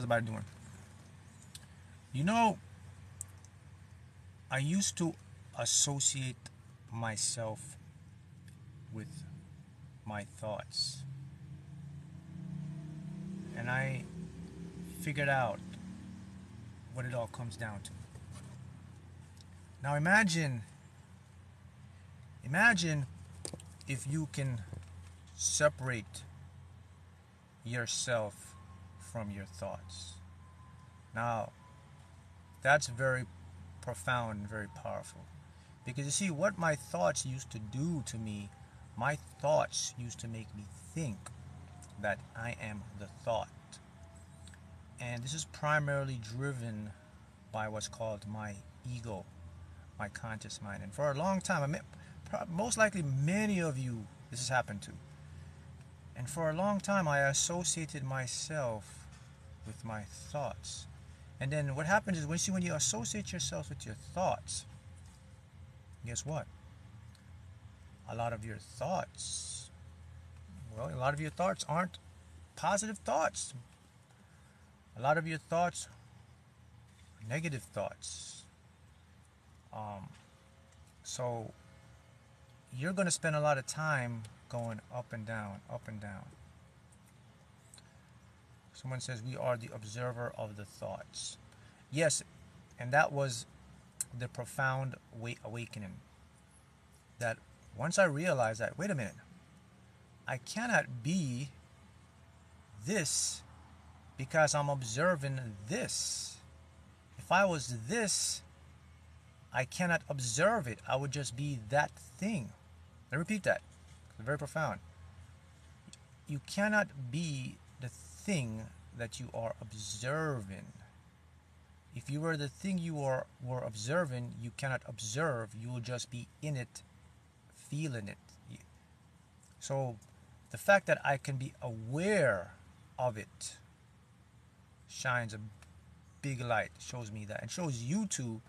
everybody doing? You know, I used to associate myself with my thoughts, and I figured out what it all comes down to. Now imagine if you can separate yourself from your thoughts. Now, that's very profound and very powerful. Because you see, what my thoughts used to do to me, my thoughts used to make me think that I am the thought. And this is primarily driven by what's called my ego, my conscious mind. And for a long time, most likely many of you this has happened to. And for a long time, I associated myself with my thoughts. And then what happens is when you associate yourself with your thoughts, guess what? A lot of your thoughts, well, a lot of your thoughts aren't positive thoughts. A lot of your thoughts are negative thoughts. So you're going to spend a lot of time going up and down, up and down. Someone says we are the observer of the thoughts. Yes, and that was the profound awakening. That once I realized that, wait a minute, I cannot be this because I'm observing this. If I was this, I cannot observe it. I would just be that thing. Let me repeat that. It's very profound. You cannot be the thing that you are observing. If you were the thing you were observing, you cannot observe. You will just be in it, feeling it. So the fact that I can be aware of it shines a big light, shows me that, and shows you too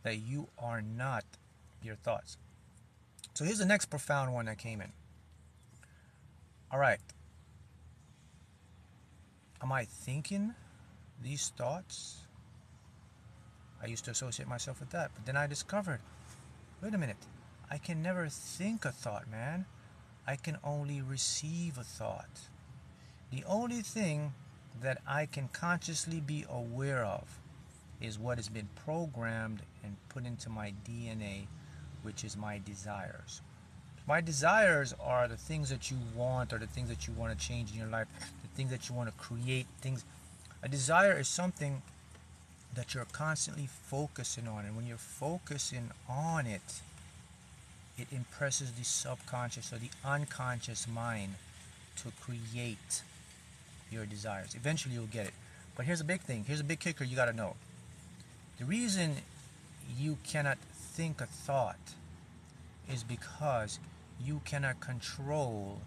that you are not your thoughts. So here's the next profound one that came in. All right. Am I thinking these thoughts? I used to associate myself with that, but then I discovered, wait a minute, I can never think a thought, man. I can only receive a thought. The only thing that I can consciously be aware of is what has been programmed and put into my DNA, which is my desires. My desires are the things that you want, or the things that you want to change in your life, the things that you want to create, things. A desire is something that you're constantly focusing on, and when you're focusing on it, it impresses the subconscious or the unconscious mind to create your desires. Eventually you'll get it. But here's a big thing. Here's a big kicker you got to know. The reason you cannot think a thought is because you cannot control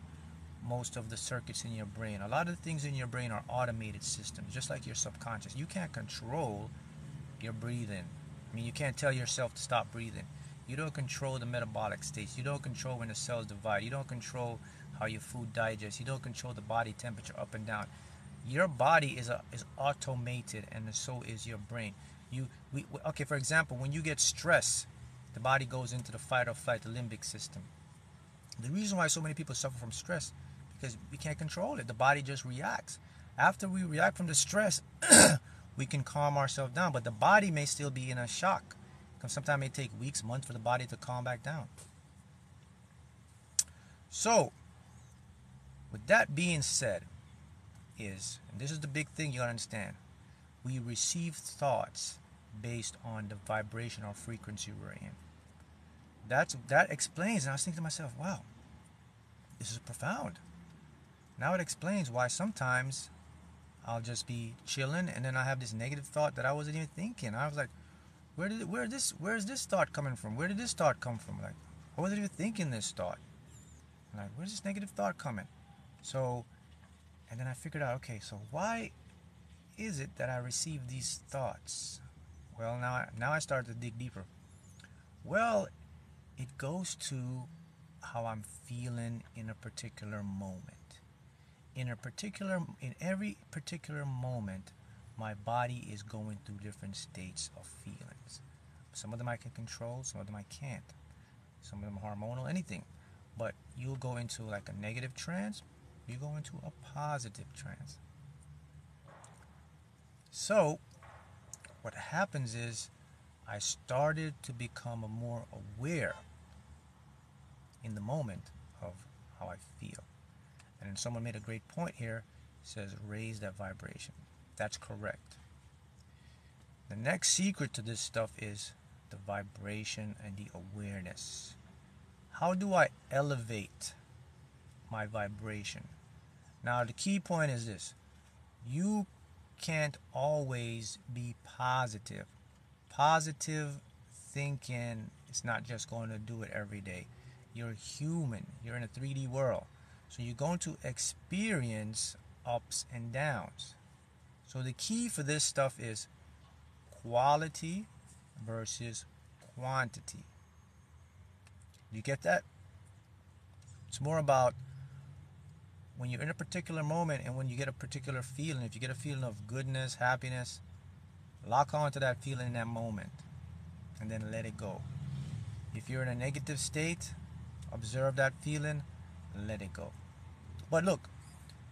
most of the circuits in your brain. A lot of the things in your brain are automated systems, just like your subconscious. You can't control your breathing. I mean, you can't tell yourself to stop breathing. You don't control the metabolic states. You don't control when the cells divide. You don't control how your food digests. You don't control the body temperature up and down. Your body is automated, and so is your brain. Okay, for example, when you get stressed, the body goes into the fight or flight, the limbic system. The reason why so many people suffer from stress, because we can't control it. The body just reacts. After we react from the stress, we can calm ourselves down, but the body may still be in a shock. Because sometimes it may take weeks, months for the body to calm back down. So, with that being said, and this is the big thing you gotta understand, we receive thoughts based on the vibration or frequency we're in. That explains, and I was thinking to myself, wow, this is profound. Now it explains why sometimes I'll just be chilling and then I have this negative thought that I wasn't even thinking. I was like, where's this thought coming from? Where did this thought come from? Like, I wasn't even thinking this thought. I'm like, where's this negative thought coming? So, and then I figured out, okay, so why is it that I receive these thoughts? Well, now I started to dig deeper. Well, it goes to how I'm feeling in a particular moment. In every particular moment, my body is going through different states of feelings. Some of them I can control, some of them I can't. Some of them are hormonal, anything. But you'll go into like a negative trance, you go into a positive trance. So, what happens is I started to become more aware in the moment of how I feel. And someone made a great point here, says raise that vibration. That's correct. The next secret to this stuff is the vibration and the awareness. How do I elevate my vibration? Now, the key point is this. You can't always be positive. Positive thinking is not just going to do it every day. You're human. You're in a 3D world. So you're going to experience ups and downs. So the key for this stuff is quality versus quantity. You get that? It's more about when you're in a particular moment and when you get a particular feeling. If you get a feeling of goodness, happiness, lock on to that feeling in that moment and then let it go. If you're in a negative state, observe that feeling, let it go. But look,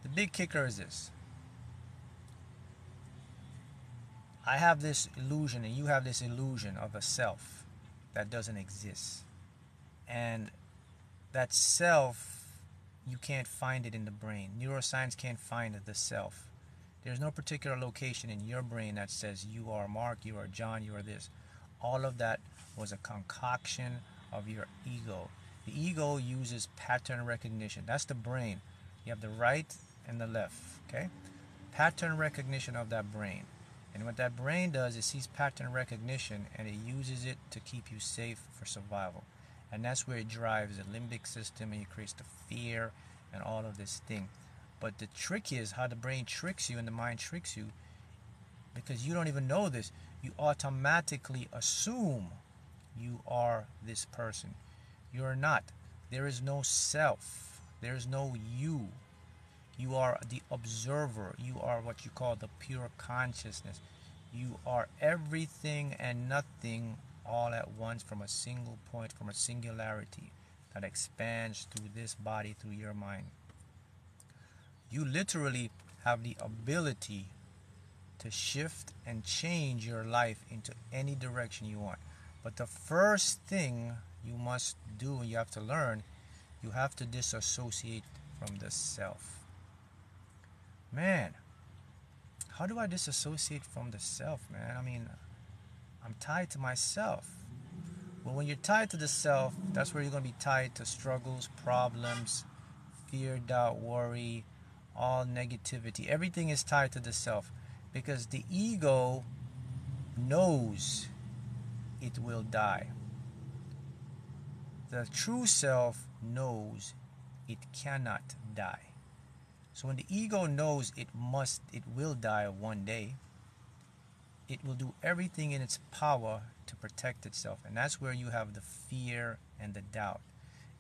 the big kicker is this. I have this illusion and you have this illusion of a self that doesn't exist. And that self, you can't find it in the brain. Neuroscience can't find the self. There's no particular location in your brain that says you are Mark, you are John, you are this. All of that was a concoction of your ego. The ego uses pattern recognition. That's the brain. You have the right and the left, okay? Pattern recognition of that brain. And what that brain does is sees pattern recognition and it uses it to keep you safe for survival. And that's where it drives the limbic system and it creates the fear and all of this thing. But the trick is how the brain tricks you and the mind tricks you, because you don't even know this. You automatically assume you are this person. You are not. There is no self. There is no you. You are the observer. You are what you call the pure consciousness. You are everything and nothing all at once from a single point, from a singularity that expands through this body, through your mind. You literally have the ability to shift and change your life into any direction you want. But the first thing you must do, you have to learn, you have to disassociate from the self. Man, how do I disassociate from the self, man? I mean, I'm tied to myself. Well, when you're tied to the self, that's where you're going to be tied to struggles, problems, fear, doubt, worry, all negativity. Everything is tied to the self because the ego knows it will die. The true self knows it cannot die. So when the ego knows it will die one day, it will do everything in its power to protect itself. And that's where you have the fear and the doubt.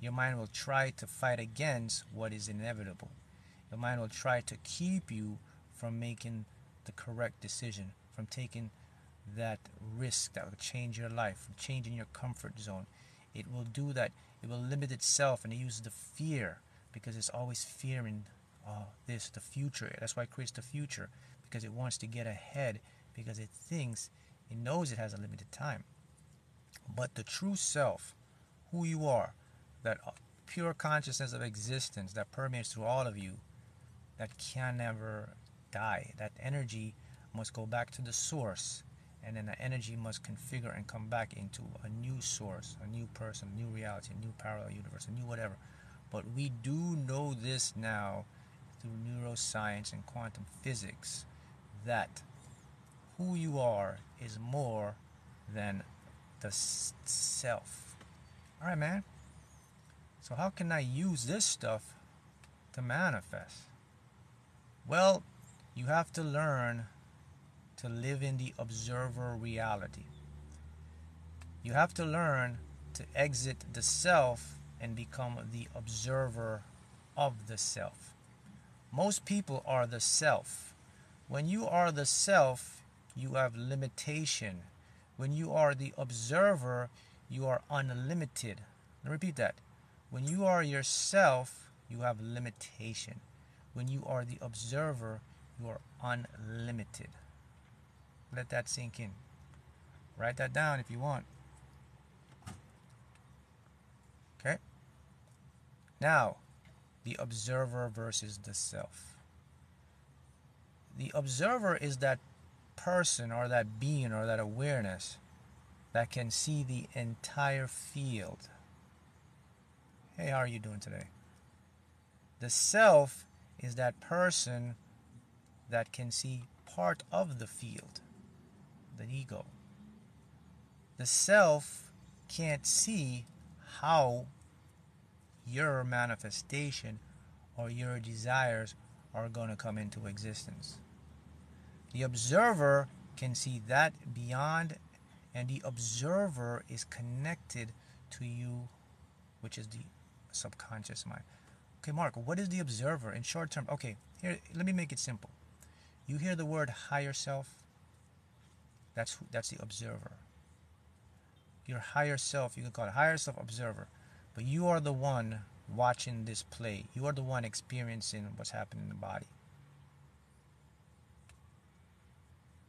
Your mind will try to fight against what is inevitable. Your mind will try to keep you from making the correct decision, from taking that risk that will change your life, from changing your comfort zone. It will do that. It will limit itself and it uses the fear because it's always fearing the future. That's why it creates the future, because it wants to get ahead, because it thinks, it knows it has a limited time. But the true self, who you are, that pure consciousness of existence that permeates through all of you, that can never die. That energy must go back to the source, and then the energy must configure and come back into a new source, a new person, a new reality, a new parallel universe, a new whatever. But we do know this now through neuroscience and quantum physics, that who you are is more than the self. All right, man. So how can I use this stuff to manifest? Well, you have to learn to live in the observer reality. You have to learn to exit the self and become the observer of the self. Most people are the self, When you are the self, you have limitation. When you are the observer, you are unlimited. Let me repeat that. When you are yourself, you have limitation. When you are the observer, you are unlimited. Let that sink in. Write that down if you want. Okay? Now, the observer versus the self. The observer is that person or that being or that awareness that can see the entire field. Hey, how are you doing today? The self is that person that can see part of the field, the ego. The self can't see how your manifestation or your desires are going to come into existence. The observer can see that beyond, and the observer is connected to you, which is the subconscious mind. Okay, Mark, what is the observer in short term? Okay, here, let me make it simple. You hear the word higher self? That's the observer. Your higher self, you can call it higher self observer. But you are the one watching this play. You are the one experiencing what's happening in the body.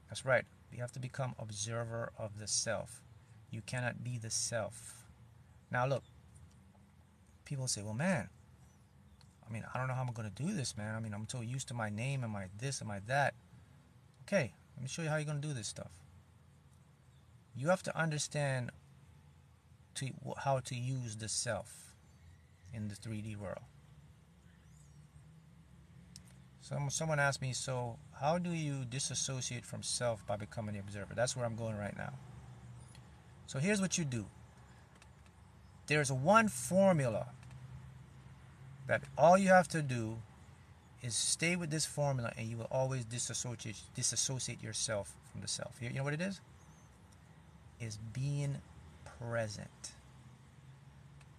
That's right. You have to become observer of the self. You cannot be the self. Now look, people say, well, man, I don't know how I'm going to do this, man. I'm so used to my name and my this and my that. Okay, let me show you how you're going to do this stuff. You have to understand how to use the self in the 3D world. Someone asked me, so how do you disassociate from self by becoming the observer? That's where I'm going right now. So here's what you do. There's one formula that all you have to do is stay with this formula, and you will always disassociate yourself from the self. You know what it is? Is being present.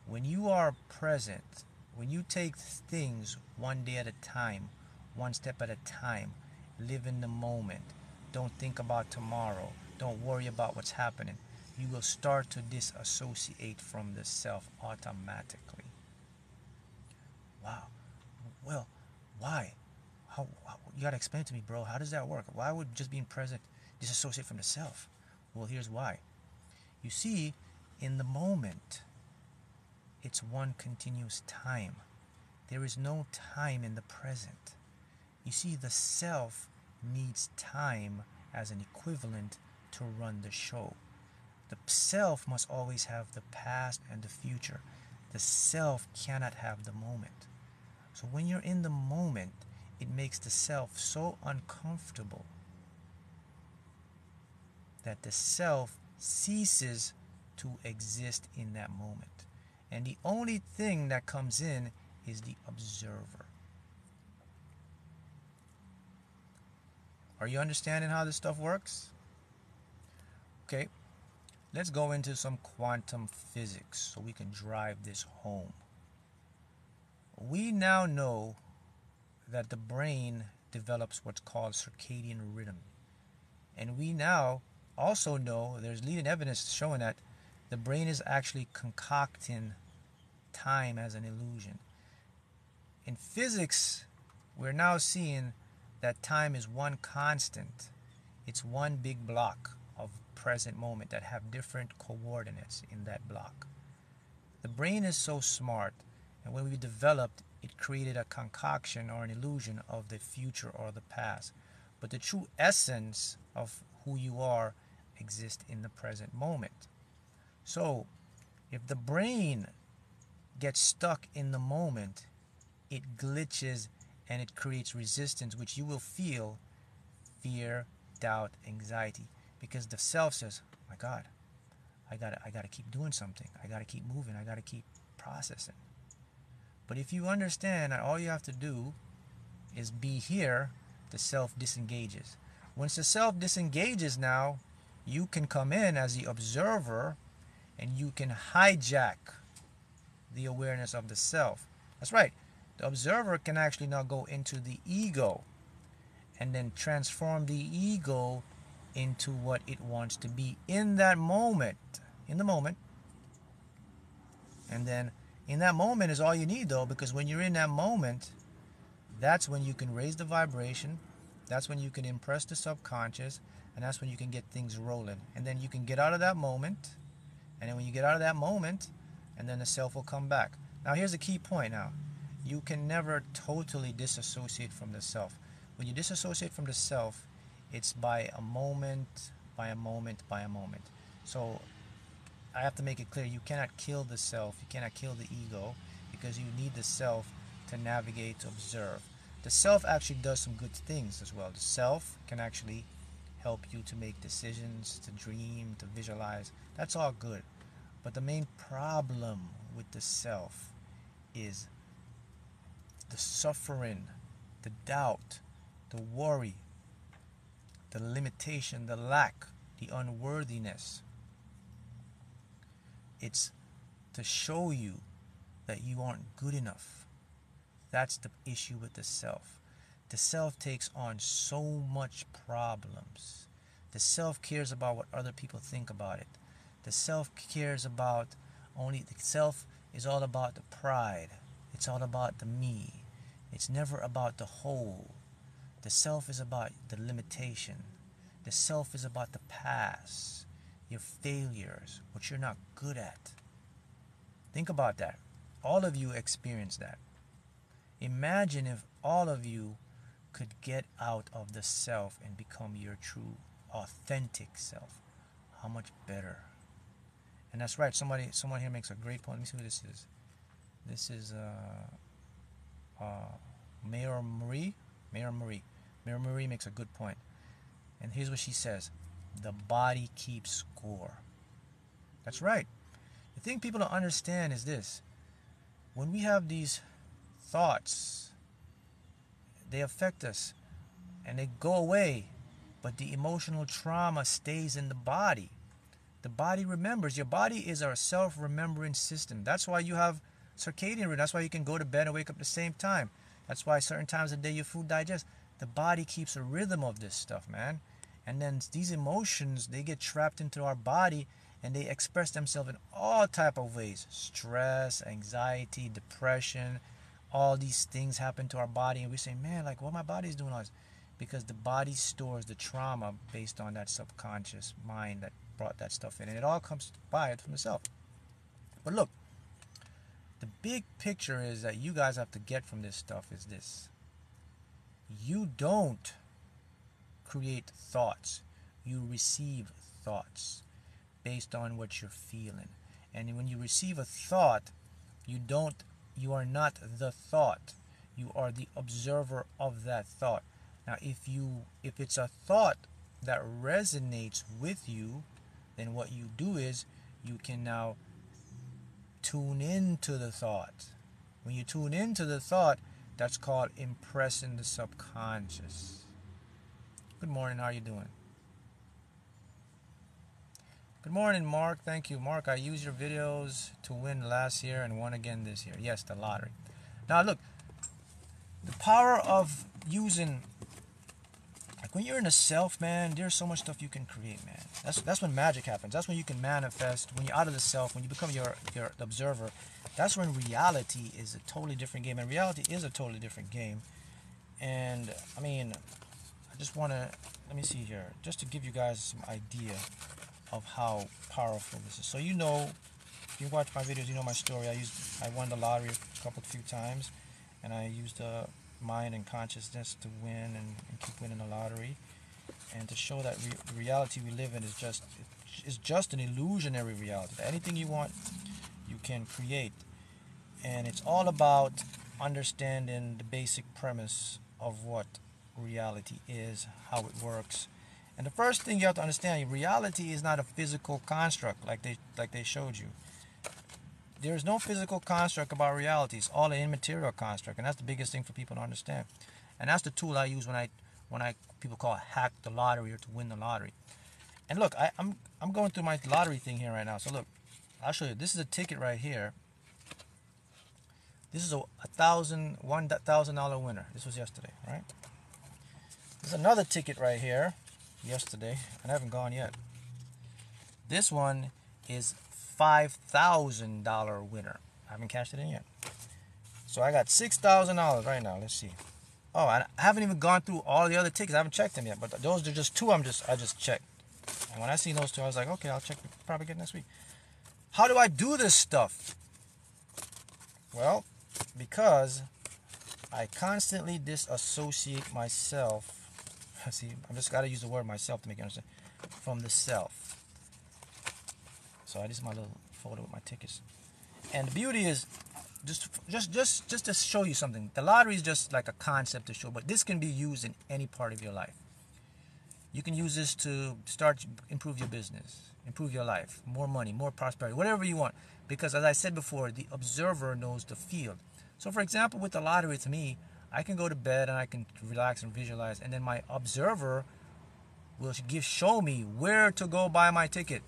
When you are present, when you take things one day at a time, one step at a time, live in the moment, don't think about tomorrow, don't worry about what's happening, you will start to disassociate from the self automatically. Wow. Well, why? How you gotta explain it to me, bro. How does that work? Why would just being present disassociate from the self? Well, here's why. You see, in the moment, it's one continuous time. There is no time in the present. You see, the self needs time as an equivalent to run the show. The self must always have the past and the future. The self cannot have the moment. So when you're in the moment, it makes the self so uncomfortable that the self ceases to exist in that moment. And the only thing that comes in is the observer. Are you understanding how this stuff works? Okay, let's go into some quantum physics so we can drive this home. We now know that the brain develops what's called circadian rhythm. And we now also know, there's leading evidence showing that the brain is actually concocting time as an illusion. In physics, we're now seeing that time is one constant. It's one big block of present moment that have different coordinates in that block. The brain is so smart, and when we developed, it created a concoction or an illusion of the future or the past. But the true essence of who you are exists in the present moment. So, if the brain gets stuck in the moment, it glitches and it creates resistance, which you will feel: fear, doubt, anxiety, because the self says, oh my God, I gotta keep doing something, I gotta keep moving, I gotta keep processing. But if you understand that all you have to do is be here, the self disengages. Once the self disengages, now you can come in as the observer and you can hijack the awareness of the self. That's right. The observer can actually now go into the ego, and then transform the ego into what it wants to be in that moment. In the moment. And then in that moment is all you need, though, because when you're in that moment, that's when you can raise the vibration. That's when you can impress the subconscious, and that's when you can get things rolling. And then you can get out of that moment, and then when you get out of that moment, and then the self will come back. Now here's the key point now. You can never totally disassociate from the self. When you disassociate from the self, it's by a moment, by a moment, by a moment. So I have to make it clear, you cannot kill the self, you cannot kill the ego, because you need the self to navigate, to observe. The self actually does some good things as well. The self can actually help you to make decisions, to dream, to visualize. That's all good. But the main problem with the self is the suffering, the doubt, the worry, the limitation, the lack, the unworthiness. It's to show you that you aren't good enough. That's the issue with the self. The self takes on so much problems. The self cares about what other people think about it. The self cares about the self is all about the pride. It's all about the me. It's never about the whole. The self is about the limitation. The self is about the past, your failures, what you're not good at. Think about that. All of you experience that. Imagine if all of you could get out of the self and become your true, authentic self. How much better. And that's right. Someone here makes a great point. Let me see who this is. This is Mayor Marie. Mayor Marie makes a good point. And here's what she says. The body keeps score. That's right. The thing people don't understand is this. When we have these thoughts, they affect us and they go away, but the emotional trauma stays in the body. The body remembers. Your body is our self-remembering system. That's why you have circadian rhythm. That's why you can go to bed and wake up at the same time. That's why certain times of the day your food digests. The body keeps a rhythm of this stuff, man. And then these emotions, they get trapped into our body and they express themselves in all type of ways. Stress, anxiety, depression, all these things happen to our body, and we say, man, like, what my body's doing all this? Because the body stores the trauma based on that subconscious mind that brought that stuff in, and it all comes by it from the self. But look, the big picture is that you guys have to get from this stuff is this. You don't create thoughts. You receive thoughts based on what you're feeling. And when you receive a thought, you are not the thought. You are the observer of that thought. Now, if it's a thought that resonates with you, then what you do is you can now tune into the thought. When you tune into the thought, that's called impressing the subconscious. Good morning, how are you doing? Good morning, Mark. Thank you. Mark, I used your videos to win last year and won again this year. Yes, the lottery. Now, look, the power of using, like when you're in the self, man, there's so much stuff you can create, man. That's when magic happens. That's when you can manifest. When you're out of the self, when you become your observer, that's when reality is a totally different game. And reality is a totally different game. And, I mean, I just want to, let me see here, just to give you guys some idea of how powerful this is. So you know, if you watch my videos, you know my story. I won the lottery a few times, and I used the mind and consciousness to win and keep winning the lottery, and to show that the reality we live in is just an illusionary reality. That anything you want, you can create, and it's all about understanding the basic premise of what reality is, how it works. And the first thing you have to understand, reality is not a physical construct like they showed you. There is no physical construct about reality. It's all an immaterial construct, and that's the biggest thing for people to understand. And that's the tool I use when people call it hack the lottery or to win the lottery. And look, I'm going through my lottery thing here right now. So look, I'll show you. This is a ticket right here. This is a $1,000 winner. This was yesterday, right? There's another ticket right here. Yesterday, and I haven't gone yet. This one is $5,000 winner. I haven't cashed it in yet. So I got $6,000 right now. Let's see. Oh, I haven't even gone through all the other tickets. I haven't checked them yet. But those are just two. I just checked. And when I see those two, I was like, okay, I'll check. Probably get next week. How do I do this stuff? Well, because I constantly disassociate myself. See, I just got to use the word myself to make you understand. From the self. So this is my little folder with my tickets. And the beauty is, just to show you something. The lottery is just like a concept to show, but this can be used in any part of your life. You can use this to improve your business, improve your life, more money, more prosperity, whatever you want. Because as I said before, the observer knows the field. So for example, with the lottery, to me, I can go to bed and I can relax and visualize, and then my observer will show me where to go buy my ticket.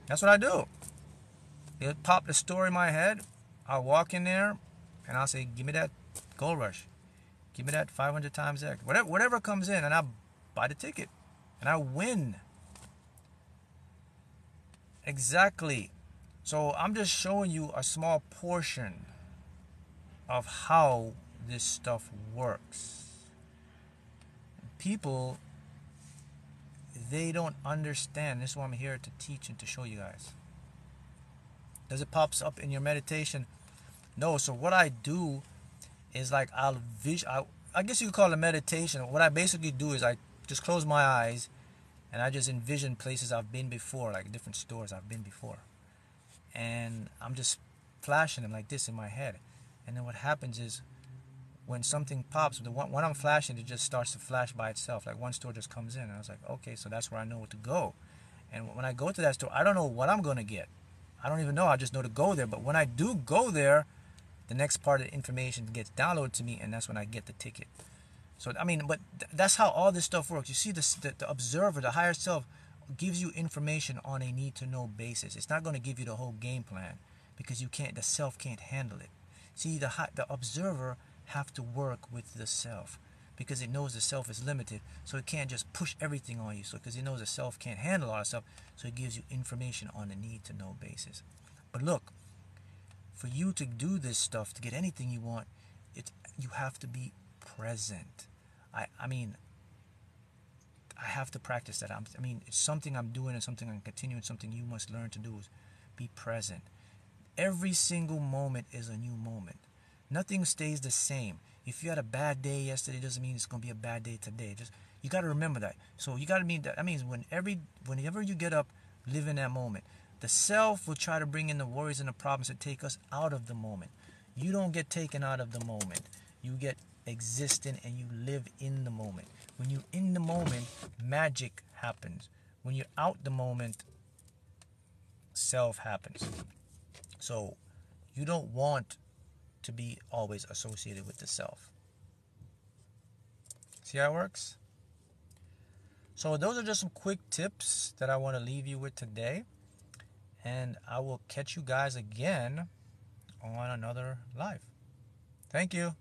That's what I do. It'll pop the story in my head. I'll walk in there and I'll say, give me that Gold Rush. Give me that 500 times X. Whatever comes in, and I buy the ticket. And I win. Exactly. So I'm just showing you a small portion of how this stuff works. People, they don't understand. This is why I'm here to teach and to show you guys. Does it pops up in your meditation? No. So what I do is like I guess you could call it meditation. What I basically do is I just close my eyes and I just envision places I've been before, like different stores I've been before. And I'm just flashing them like this in my head. And then what happens is when something pops, when I'm flashing, it just starts to flash by itself. Like one store just comes in and I was like, okay, so that's where I know where to go. And when I go to that store, I don't know what I'm going to get. I don't even know. I just know to go there. But when I do go there, the next part of the information gets downloaded to me, and that's when I get the ticket. So, I mean, but that's how all this stuff works. You see, the observer, the higher self, gives you information on a need-to-know basis. It's not going to give you the whole game plan because the self can't handle it. See, the observer have to work with the self because it knows the self is limited, so it can't just push everything on you. So because it knows the self can't handle all that stuff, so it gives you information on a need-to-know basis. But look, for you to do this stuff, to get anything you want, you have to be present. I mean, I have to practice that. It's something I'm doing and something I'm continuing, something you must learn to do is be present. Every single moment is a new moment. Nothing stays the same. If you had a bad day yesterday, it doesn't mean it's going to be a bad day today. You got to remember that. So you got to mean that. That means whenever you get up, live in that moment. The self will try to bring in the worries and the problems that take us out of the moment. You don't get taken out of the moment. You get existing and you live in the moment. When you're in the moment, magic happens. When you're out the moment, self happens. So you don't want to be always associated with the self. See how it works? So those are just some quick tips that I want to leave you with today. And I will catch you guys again on another live. Thank you.